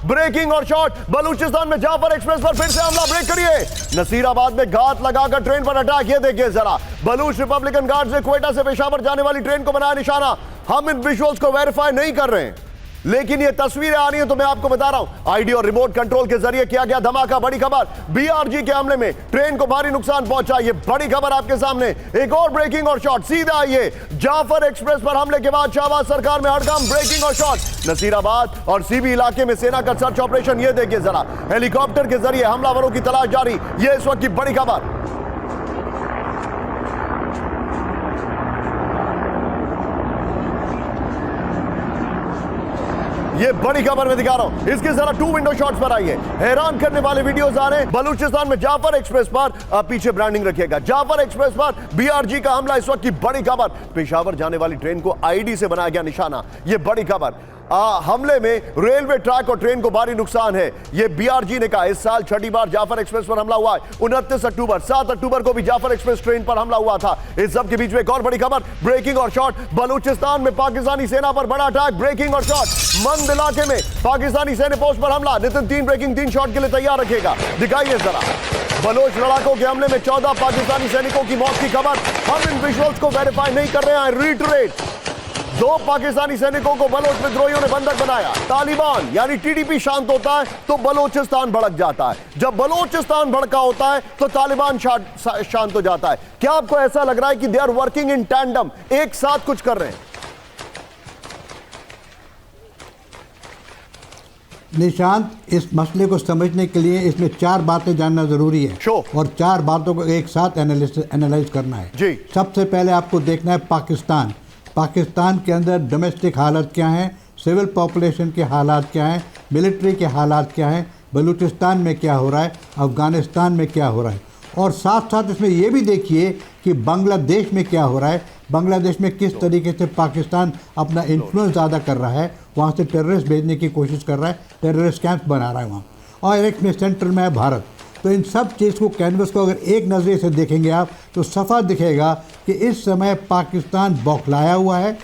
Breaking और shot, Balochistan में Jafar express पर फिर से हमला, ब्रेक करिए। नसीराबाद में घात लगाकर ट्रेन पर अटैक, ये देखिए जरा, बलूच रिपब्लिकन गार्ड ने क्वेटा से पेशावर जाने वाली ट्रेन को बनाया निशाना। हम इन विजुअल्स को वेरीफाई नहीं कर रहे हैं, लेकिन ये तस्वीरें आ रही हैं तो मैं आपको बता रहा हूं। आईडी और रिमोट कंट्रोल के जरिए किया गया धमाका, बड़ी खबर, बीआरजी के हमले में ट्रेन को भारी नुकसान पहुंचा, ये बड़ी खबर आपके सामने। एक और ब्रेकिंग और शॉट, सीधा आइए, जाफर एक्सप्रेस पर हमले के बाद शाहबाज सरकार में हड़कंप, ब्रेकिंग और शॉट। नसीराबाद और सीबी इलाके में सेना का सर्च ऑपरेशन, ये देखिए जरा, हेलीकॉप्टर के जरिए हमलावरों की तलाश जारी, ये इस वक्त की बड़ी खबर। ये बड़ी खबर मैं दिखा रहा हूं, इसके जरा टू विंडो शॉट्स पर आइए। हैरान करने वाले वीडियोस आ रहे हैं। बलूचिस्तान में जाफर एक्सप्रेस पर, पीछे ब्रांडिंग रखिएगा, जाफर एक्सप्रेस पर बीआरजी का हमला, इस वक्त की बड़ी खबर। पेशावर जाने वाली ट्रेन को आईडी से बनाया गया निशाना, ये बड़ी खबर। हमले में रेलवे ट्रैक और ट्रेन को भारी नुकसान है, ये बीआरजी ने कहा। इस साल छठी बार जाफर एक्सप्रेस पर हमला हुआ है। 29 अक्टूबर, 7 अक्टूबर को भी जाफर एक्सप्रेस ट्रेन पर हमला हुआ था। इस सब के बीच में एक और बड़ी खबर, ब्रेकिंग और शॉट, बलूचिस्तान में पाकिस्तानी सेना पर बड़ा अटैक, ब्रेकिंग और शॉट। मंद इलाके में पाकिस्तानी सैन्य पोस्ट पर हमला। नितिन 3 ब्रेकिंग 3 शॉट के लिए तैयार रखेगा, दिखाइए जरा। बलोच लड़ाकों के हमले में 14 पाकिस्तानी सैनिकों की मौत की खबर। हम इन विजुअल्स को वेरीफाई नहीं कर रहे हैं, रीटरेट, 2 पाकिस्तानी सैनिकों को बलोच विद्रोहियों ने बंधक बनाया। तालिबान यानी टीडीपी शांत होता है तो बलोचिस्तान भड़क जाता है, जब बलोचिस्तान भड़का होता है तो तालिबान शांत हो जाता है। क्या आपको ऐसा लग रहा है कि they are working in tandem, एक साथ कुछ कर रहे हैं? निशांत, इस मसले को समझने के लिए इसमें 4 बातें जानना जरूरी है और 4 बातों को एक साथ एनालाइज करना है जी। सबसे पहले आपको देखना है पाकिस्तान के अंदर डोमेस्टिक हालात क्या हैं, सिविल पॉपुलेशन के हालात क्या हैं, मिलिट्री के हालात क्या हैं, बलूचिस्तान में क्या हो रहा है, अफ़गानिस्तान में क्या हो रहा है, और साथ साथ इसमें यह भी देखिए कि बांग्लादेश में क्या हो रहा है। बांग्लादेश में किस तरीके से पाकिस्तान अपना इन्फ्लुएंस ज़्यादा कर रहा है, वहाँ से टेररिस्ट भेजने की कोशिश कर रहा है, टेररिस्ट कैंप बना रहा है वहाँ, और एक में सेंटर में है भारत। तो इन सब चीज़ को, कैनवस को अगर एक नज़रिए से देखेंगे आप तो सफ़ा दिखेगा कि इस समय पाकिस्तान बौखलाया हुआ है।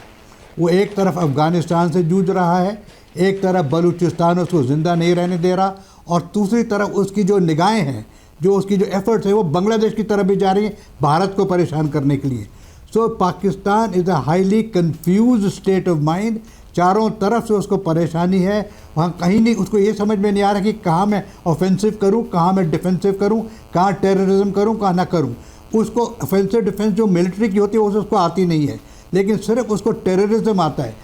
वो एक तरफ अफ़गानिस्तान से जूझ रहा है, एक तरफ बलूचिस्तान उसको ज़िंदा नहीं रहने दे रहा, और दूसरी तरफ उसकी जो निगाहें हैं, जो उसकी जो एफर्ट्स है, वो बांग्लादेश की तरफ भी जा रही हैं भारत को परेशान करने के लिए। So Pakistan is a highly confuse state of mind. चारों तरफ से उसको परेशानी है, वहाँ कहीं नहीं, उसको ये समझ में नहीं आ रहा कि कहाँ मैं ऑफेंसिव करूँ, कहाँ मैं डिफेंसिव करूँ, कहाँ टेररिज्म करूँ, कहाँ ना करूँ। उसको ऑफेंसिव डिफेंस जो मिलिट्री की होती है वो उसको आती नहीं है, लेकिन सिर्फ उसको टेररिज्म आता है।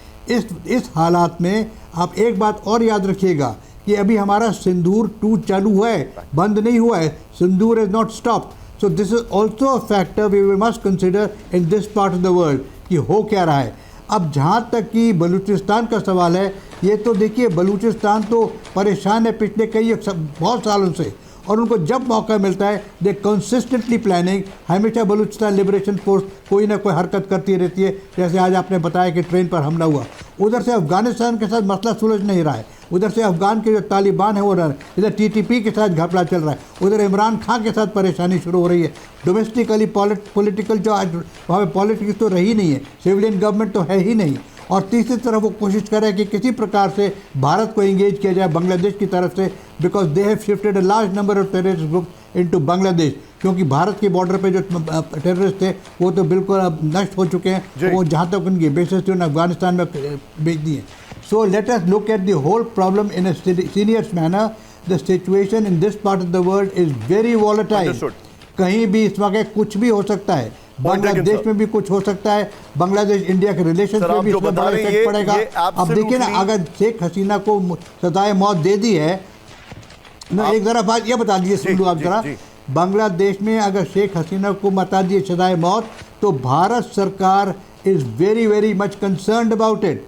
इस हालात में आप एक बात और याद रखिएगा कि अभी हमारा सिंदूर 2 चालू हुआ है, बंद नहीं हुआ है, Sindoor is not stopped. So this is also a factor we must consider in this part of the world कि हो क्या रहा है। अब जहाँ तक कि बलूचिस्तान का सवाल है, ये तो देखिए बलूचिस्तान तो परेशान है पिछले बहुत सालों से, और उनको जब मौका मिलता है दे कंसिस्टेंटली प्लानिंग। हमेशा बलूचिस्तान लिबरेशन फोर्स कोई ना कोई हरकत करती रहती है, जैसे आज आपने बताया कि ट्रेन पर हमला हुआ। उधर से अफ़गानिस्तान के साथ मसला सुलझ नहीं रहा है, उधर से अफ़गान के जो तालिबान है वो रह रहे हैं, इधर टीटीपी के साथ घपला चल रहा है, उधर इमरान खान के साथ परेशानी शुरू हो रही है। डोमेस्टिकली पॉलिटिकल जो आज वहाँ पर पॉलिटिक्स तो रही नहीं है, सिविलियन गवर्नमेंट तो है ही नहीं। और तीसरी तरफ वो कोशिश कर रहे हैं कि किसी प्रकार से भारत को एंगेज किया जाए बांग्लादेश की तरफ से, because they have shifted a large number of terrorist group into Bangladesh, क्योंकि भारत के बॉर्डर पे जो टेररिस्ट थे वो तो बिल्कुल अब नष्ट हो चुके हैं, तो वो जहाँ तक उनकी बेसिस थी उन्होंने अफगानिस्तान में भेज दी है। So let us look at the whole problem in a serious manner. The situation in this part of the world is very volatile. कहीं भी इस वक्त कुछ भी हो सकता है, बांग्लादेश में भी कुछ हो सकता है, बांग्लादेश इंडिया के रिलेशन में भी इसमें बड़ा इफेक्ट पड़ेगा। अब देखिए ना, अगर शेख हसीना को सजाए मौत दे दी है ना, एक जरा बात ये बता दीजिए सिंधु आप जरा, बांग्लादेश में अगर शेख हसीना को बता दिए सजाए मौत तो भारत सरकार is very very much concerned about it.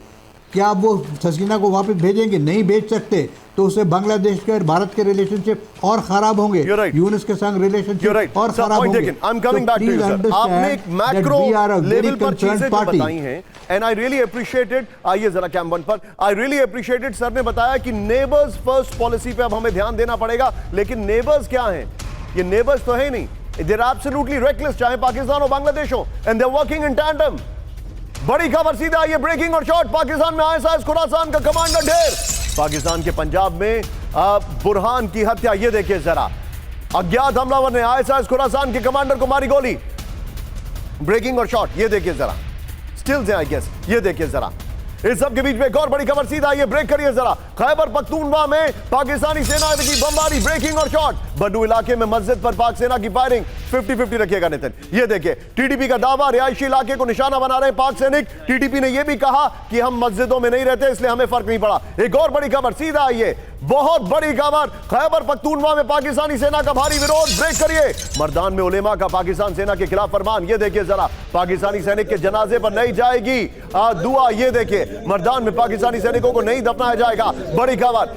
क्या वो हसीना को वापस भेजेंगे? नहीं भेज सकते, तो उससे बांग्लादेश के और भारत के रिलेशनशिप और खराब होंगे, यूनिस के संग रिलेशनशिप और खराब होंगे। आपने एक मैक्रो लेवल पर चीजें बताई हैं एंड आई रियली अप्रिशिएटेड। आइए जरा कैम 1 पर, आई रियली अप्रिशिएटेड। सर ने बताया कि नेबर्स फर्स्ट पॉलिसी पे अब हमें ध्यान देना पड़ेगा, लेकिन नेबर्स क्या हैं? ये नेबर्स तो है नहीं, दे आर एब्सोल्युटली रेकलेस, चाहे पाकिस्तान हो बांग्लादेश हो, and they are working in tandem. बड़ी खबर सीधा, ये ब्रेकिंग और शॉट, पाकिस्तान में आईएसआईएस खुरासान का कमांडर ढेर। पाकिस्तान के पंजाब में बुरहान की हत्या। ये देखिए जरा, अज्ञात हमलावर ने आईएसआईएस खुरासान के कमांडर को मारी गोली। ब्रेकिंग और शॉट, ये देखिए जरा, स्टिल्स हैं आई गेस। ये देखिए जरा, इस सब के बीच में एक और बड़ी खबर सीधा, ये ब्रेक करिए जरा। खैबर पख्तूनख्वा में पाकिस्तानी सेना की बमबारी, ब्रेकिंग और शॉट। बन्नू इलाके में मस्जिद पर पाक सेना की फायरिंग। 50-50 रखिएगा नितिन। ये देखिए, टीडीपी का दावा, रिहायशी इलाके को निशाना बना रहे पाक सैनिक। टीडीपी ने यह भी कहा कि हम मस्जिदों में नहीं रहते, इसलिए हमें फर्क नहीं पड़ा। एक और बड़ी खबर सीधा आइए, बहुत बड़ी खबर, खैबर पख्तूनख्वा में पाकिस्तानी सेना का भारी विरोध। ब्रेक करिए, मर्दान में उलेमा का पाकिस्तान सेना के खिलाफ फरमान। ये देखिए जरा, पाकिस्तानी सैनिक के जनाजे पर नहीं जाएगी दुआ। ये देखिए, मर्दान में पाकिस्तानी सैनिकों को नहीं दफनाया जाएगा। बड़ी खबर,